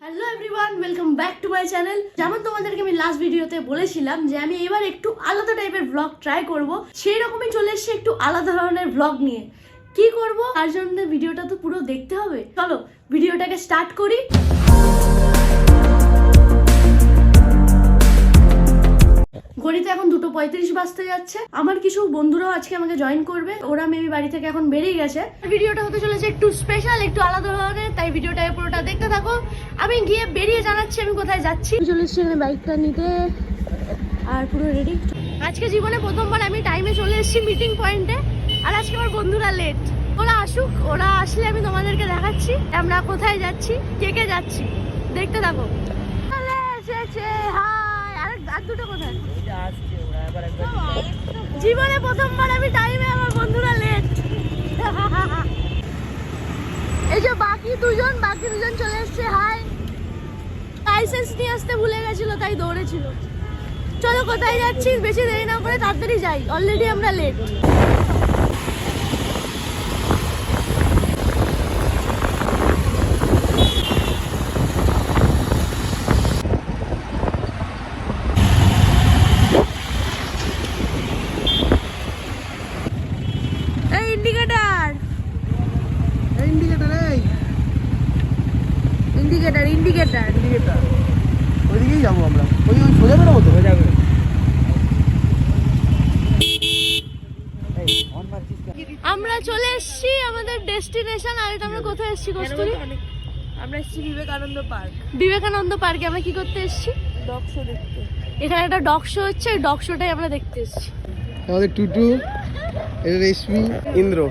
Hello everyone, welcome back to my channel. যেমন তোমাদেরকে আমি লাস্ট ভিডিওতে বলেছিলাম যে আমি এবার একটু আলাদা টাইপের ব্লগ ট্রাই করব, সেই রকমই চলে এসেছি একটু আলাদা ধরনের ব্লগ নিয়ে। কি করব তার জন্য ভিডিওটা তো পুরো দেখতে হবে। চলো ভিডিওটাকে স্টার্ট করি। ঘড়িতে এখন 2:35 বাজতে যাচ্ছে। আমার কিছু বন্ধুরাও আজকে আমাকে জয়েন করবে, ওরা মেবি বাড়ি থেকে এখন বেরিয়ে গেছে। ভিডিওটা হতে চলেছে একটু স্পেশাল, একটু আলাদা ধরনের, তাই ভিডিওটা পুরোটা দেখতে থাকো। আমি গিয়ে বেরিয়ে জানাচ্ছি আমি কোথায় যাচ্ছি। চলে এসেছি আমি বাইকটা নিতে আর পুরো রেডি। আজকে জীবনে প্রথমবার আমি টাইমে চলে এসেছি মিটিং পয়েন্টে, আর আজকে আমার বন্ধুরা লেট। ওরা আসুক, ওরা আসলে আমি তোমাদেরকে দেখাচ্ছি আমরা কোথায় যাচ্ছি, কে কে যাচ্ছি, দেখতে থাকো। আর দুটো কোথায়? জীবনে প্রথমবার আমি টাইমে, আমার বন্ধুরা লেট। এই যে বাকি দুজন চলে এসছে। হাই, লাইসেন্স নিয়ে আসতে ভুলে গেছিল তাই দৌড়েছিল। চলো কোথায় যাচ্ছি, বেশি দেরি না করে তাড়াতাড়ি যাই, অলরেডি আমরা লেট। ইন্ডিকেটর ওইদিকেই যাবো আমরা। ওই সোজা বেরোবো তো? যাবে। আমরা চলে এসেছি আমাদের ডেস্টিনেশন। আর এটা আমরা কোথায় এসেছি কস্তুরী? আমরা এসেছি বিবেকানন্দ পার্কে। আমরা কি করতে এসেছি? ডগ শো দেখতে। এখানে একটা ডগ শো হচ্ছে, ওই ডগ শোটাই আমরা দেখতে এসেছি। আমাদের টুটু, এটা রেশমি, ইন্দ্র।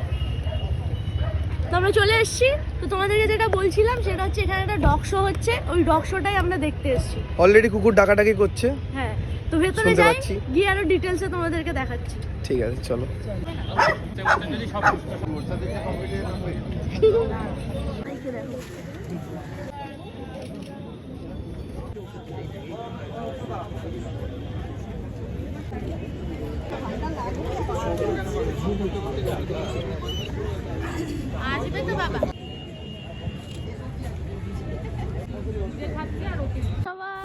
তো আমরা চলে এসেছি। তো তোমাদেরকে যেটা বলছিলাম সেটা হচ্ছে এখানে একটা ডগ শো হচ্ছে, ওই ডগ শোটাই আমরা দেখতে এসেছি। অলরেডি কুকুর ডাকাডাকি করছে। হ্যাঁ, তো ভেতরে শুনতে যাই, পাচ্ছি। গিয়ে আরো ডিটেলসে তোমাদেরকে দেখাচ্ছি। ঠিক আছে চলো। আসবে তো বাবা।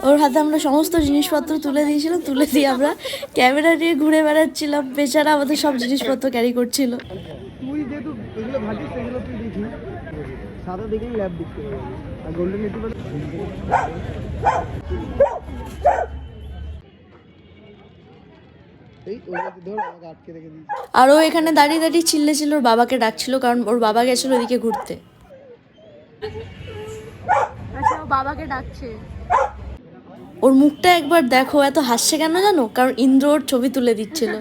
ওর হাতে আমরা সমস্ত জিনিসপত্র তুলে দিয়েছিলাম, তুলে দিয়ে আমরা ক্যামেরা নিয়ে ঘুরে বেড়াচ্ছিলাম। বেচারা আমাদের সব জিনিসপত্র ক্যারি করছিল। তুই যেহেতু এগুলো ভাজিস সেগুলো তুই দেখি সাদা দেখেই ল্যাব দেখতে পাবি। আর গোল্ডেন রিট্রিভার এই ওই ধর আমাকে আটকে রেখে দিয়েছে। আর ও এখানে দাঁড়িয়ে দাঁড়িয়ে চিল্লেছিল, ওর বাবাকে ডাকছিল, কারণ ওর বাবা গেছিল ওদিকে ঘুরতে। আচ্ছা, ও বাবাকে ডাকছে। ওর মুখটা একবার দেখো, এত হাসছে কেন জানো? কারণ ইন্দ্র ওর ছবি তুলে দিচ্ছিল।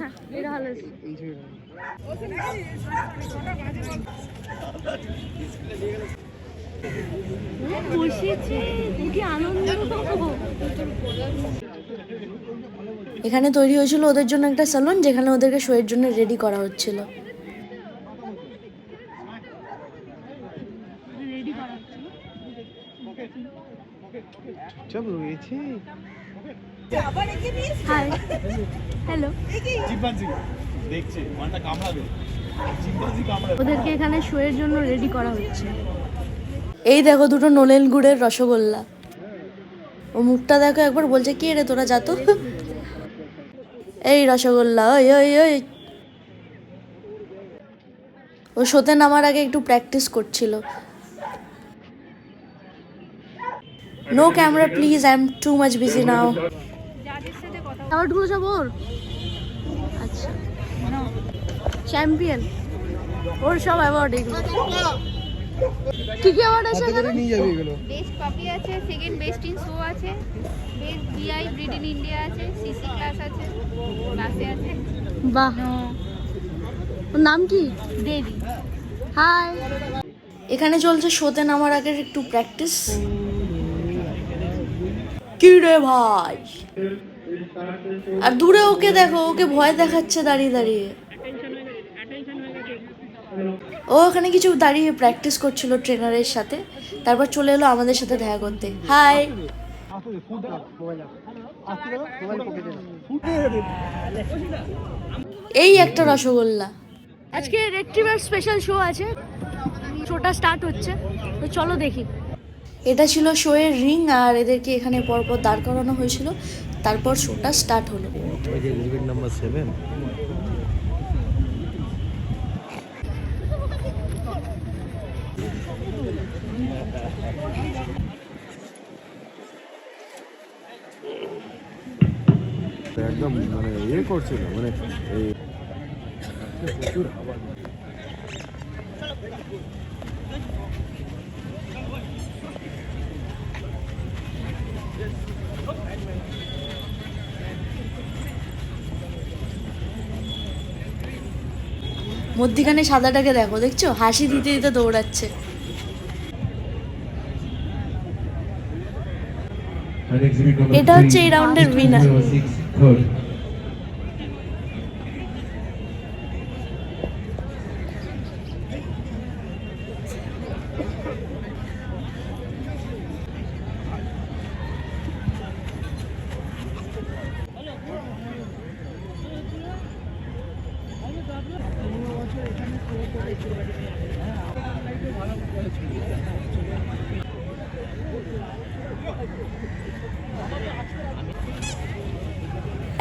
এখানে তৈরি হয়েছিল ওদের জন্য একটা স্যালুন, যেখানে ওদেরকে শো এর জন্য রেডি করা হচ্ছিল। সব রয়েছে। Hi, hello. ওদেরকে এখানে শো এর জন্য রেডি করা হচ্ছে। এই দেখো দুটো নলেন গুড়ের রসগোল্লা। ও মুখটা দেখো একবার, বলছে কি রে তোরা যা তো। এই রসগোল্লা, ওই ওই ওই। ও শোতে নামার আগে একটু প্র্যাকটিস করছিল। No camera please, I am too much busy now. অ্যাওয়ার্ডগুলো সব ওর। আচ্ছা, চ্যাম্পিয়ন, ওর সব অ্যাওয়ার্ড। এগুলো কি কি অ্যাওয়ার্ড আছে এখানে? নিয়ে যাবে এগুলো। বেস্ট কপি আছে, সেকেন্ড বেস্ট ইন শো আছে, বেস্ট বিআই ব্রিড ইন ইন্ডিয়া আছে, সিসি ক্লাস আছে, ক্লাসে আছে। বাহ, ওর নাম কি? দেবী। হাই। এখানে চলছে শোতে নামার আগের একটু প্র্যাকটিস। কি রে ভাই? আর দূরে ওকে দেখো, ওকে ভয় দেখাচ্ছে দাঁড়িয়ে দাঁড়িয়ে। ও ওখানে কিছু দাঁড়িয়ে প্র্যাকটিস করছিল ট্রেনারের সাথে, তারপর চলে এলো আমাদের সাথে দেখা করতে। হাই। এই একটা রসগোল্লা। আজকে রেক্টিভার স্পেশাল শো আছে, শোটা স্টার্ট হচ্ছে, তো চলো দেখি। এটা ছিল শো এর রিং, আর এদেরকে এখানে পরপর দাঁড় করানো হয়েছিল, তারপর শোটা স্টার্ট হলো। Exhibit number 7। একদম মানে ইয়ে করছিল, মানে এই প্রচুর হাওয়া। মধ্যিখানে সাদাটাকে দেখো, দেখছো হাসি দিতে দিতে দৌড়াচ্ছে। এটা হচ্ছে এই রাউন্ডের উইনার।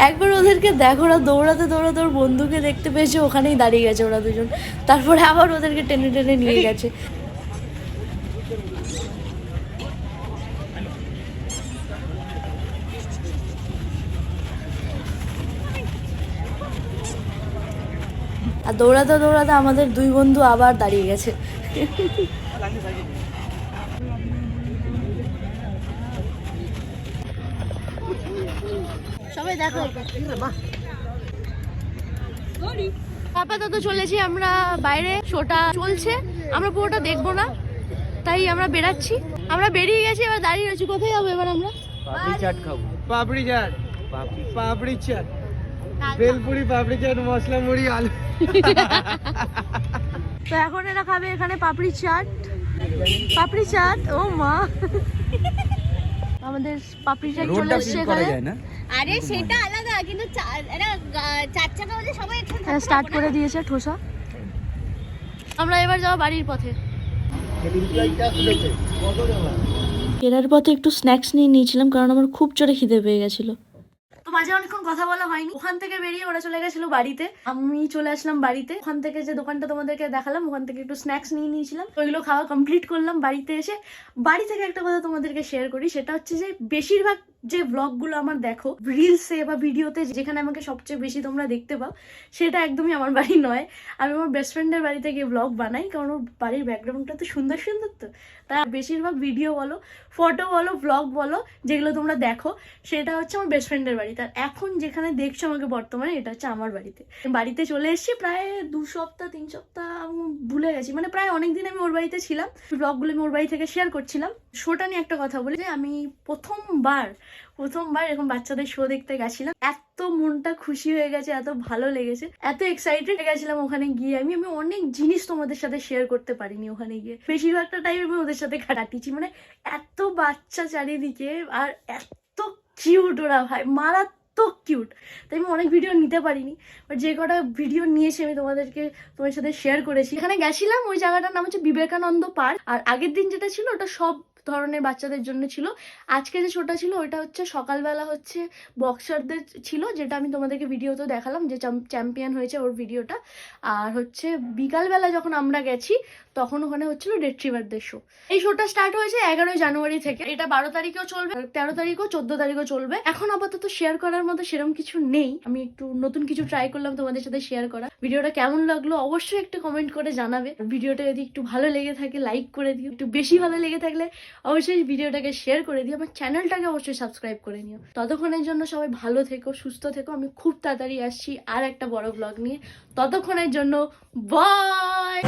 একবার ওদেরকে দেখো, ওরা দৌড়াতে দৌড়াতে ওর বন্ধুকে দেখতে পেয়েছে, ওখানেই দাঁড়িয়ে গেছে ওরা দুজন। তারপরে আবার ওদেরকে টেনে টেনে নিয়ে গেছে। আর দৌড়াতে দৌড়াতে আমাদের দুই বন্ধু আবার দাঁড়িয়ে গেছে। সবাই দেখো, আপাতত চলেছি আমরা বাইরে, শোটা চলছে, আমরা পুরোটা দেখবো না, তাই আমরা বেরাচ্ছি। আমরা বেরিয়ে গেছি, এবার দাঁড়িয়ে রয়েছি। কোথায় যাবো এবার আমরা? পাপড়ি চাট খাবো। পাপড়ি চাট, পাপড়ি চাট, বেলপুরি, পাপড়ি চাট, মশলা মুড়ি, আলু। তো এখন এরা খাবে এখানে পাপড়ি চাট। পাপড়ি চাট, ও মা, আমাদের পাপড়ি চাট চলে এসছে এখানে। আরে সেটা আলাদা, কিন্তু চার চাকা হলে সবাই একসাথে স্টার্ট করে দিয়েছে ঠোসা। আমরা এবার যাবো বাড়ির পথে। ফেরার পথে একটু স্ন্যাক্স নিয়ে নিয়েছিলাম, কারণ আমার খুব জোরে খিদে পেয়ে গেছিলো। তো মাঝে অনেকক্ষণ কথা বলা হয়নি। ওখান থেকে বেরিয়ে ওরা চলে গেছিল বাড়িতে, আমি চলে আসলাম বাড়িতে। ওখান থেকে যে দোকানটা তোমাদেরকে দেখালাম, ওখান থেকে একটু স্ন্যাক্স নিয়ে নিয়েছিলাম, ওইগুলো খাওয়া কমপ্লিট করলাম। বাড়িতে এসে বাড়ি থেকে একটা কথা তোমাদেরকে শেয়ার করি, সেটা হচ্ছে যে বেশিরভাগ যে ব্লগগুলো আমার দেখো রিলসে বা ভিডিওতে, যেখানে আমাকে সবচেয়ে বেশি তোমরা দেখতে পাও, সেটা একদমই আমার বাড়ি নয়। আমি আমার বেস্ট ফ্রেন্ডের বাড়িতে গিয়ে ব্লগ বানাই, কারণ ওর বাড়ির ব্যাকগ্রাউন্ডটা তো সুন্দর সুন্দর। তো তাই বেশিরভাগ ভিডিও বলো, ফটো বলো, ব্লগ বলো, যেগুলো তোমরা দেখো, সেটা হচ্ছে আমার বেস্ট ফ্রেন্ডের বাড়ি। তার এখন যেখানে দেখছো আমাকে বর্তমানে, এটা হচ্ছে আমার বাড়িতে। বাড়িতে চলে এসেছি প্রায় 2 সপ্তাহ 3 সপ্তাহ, আমি ভুলে গেছি, মানে প্রায় অনেকদিন আমি ওর বাড়িতে ছিলাম। ব্লগগুলো আমি ওর বাড়ি থেকে শেয়ার করছিলাম। শোটা নিয়ে একটা কথা বলি, যে আমি প্রথমবার এরকম বাচ্চাদের শো দেখতে গেছিলাম। এত মনটা খুশি হয়ে গেছে, এত ভালো লেগেছে, এত এক্সাইটেড হয়ে গেছিলাম ওখানে গিয়ে। আমি অনেক জিনিস তোমাদের সাথে শেয়ার করতে পারিনি ওখানে গিয়ে। বেশিরভাগটা টাইম আমি ওদের সাথে কাটিয়েছি, মানে এত বাচ্চা চারিদিকে, আর এত কিউট ওরা, ভাই মারাত্মক কিউট। তাই আমি অনেক ভিডিও নিতে পারিনি, বাট যে কটা ভিডিও নিয়েছি আমি তোমাদের সাথে শেয়ার করেছি। এখানে গেছিলাম, ওই জায়গাটার নাম হচ্ছে বিবেকানন্দ পার্ক। আর আগের দিন যেটা ছিল, ওটা সব ধরনের বাচ্চাদের জন্য ছিল। আজকে যে শোটা ছিল, ওইটা হচ্ছে সকালবেলা হচ্ছে বক্সারদের ছিল, যেটা আমি তোমাদেরকে ভিডিওতে দেখালাম, যে চ্যাম্পিয়ন হয়েছে ওর ভিডিওটা। আর হচ্ছে বিকালবেলা যখন আমরা গেছি, তখন ওখানে হচ্ছিল রিট্রিভারদের শো। এই শোটা স্টার্ট হয়েছে 11 জানুয়ারি থেকে। এটা 12 তারিখেও চলবে, 13 তারিখও, 14 তারিখও চলবে। এখন আপাতত শেয়ার করার মতো সেরকম কিছু নেই। আমি একটু নতুন কিছু ট্রাই করলাম তোমাদের সাথে শেয়ার করা। ভিডিওটা কেমন লাগলো অবশ্যই একটু কমেন্ট করে জানাবে। ভিডিওটা যদি একটু ভালো লেগে থাকে লাইক করে দিও, একটু বেশি ভালো লেগে থাকলে অবশ্যই ভিডিওটাকে শেয়ার করে দিও। আমার চ্যানেলটাকে অবশ্যই সাবস্ক্রাইব করে নিও। ততক্ষণের জন্য সবাই ভালো থেকো, সুস্থ থেকো। আমি খুব তাড়াতাড়ি আসছি আর একটা বড় ব্লগ নিয়ে। ততক্ষণের জন্য বাই।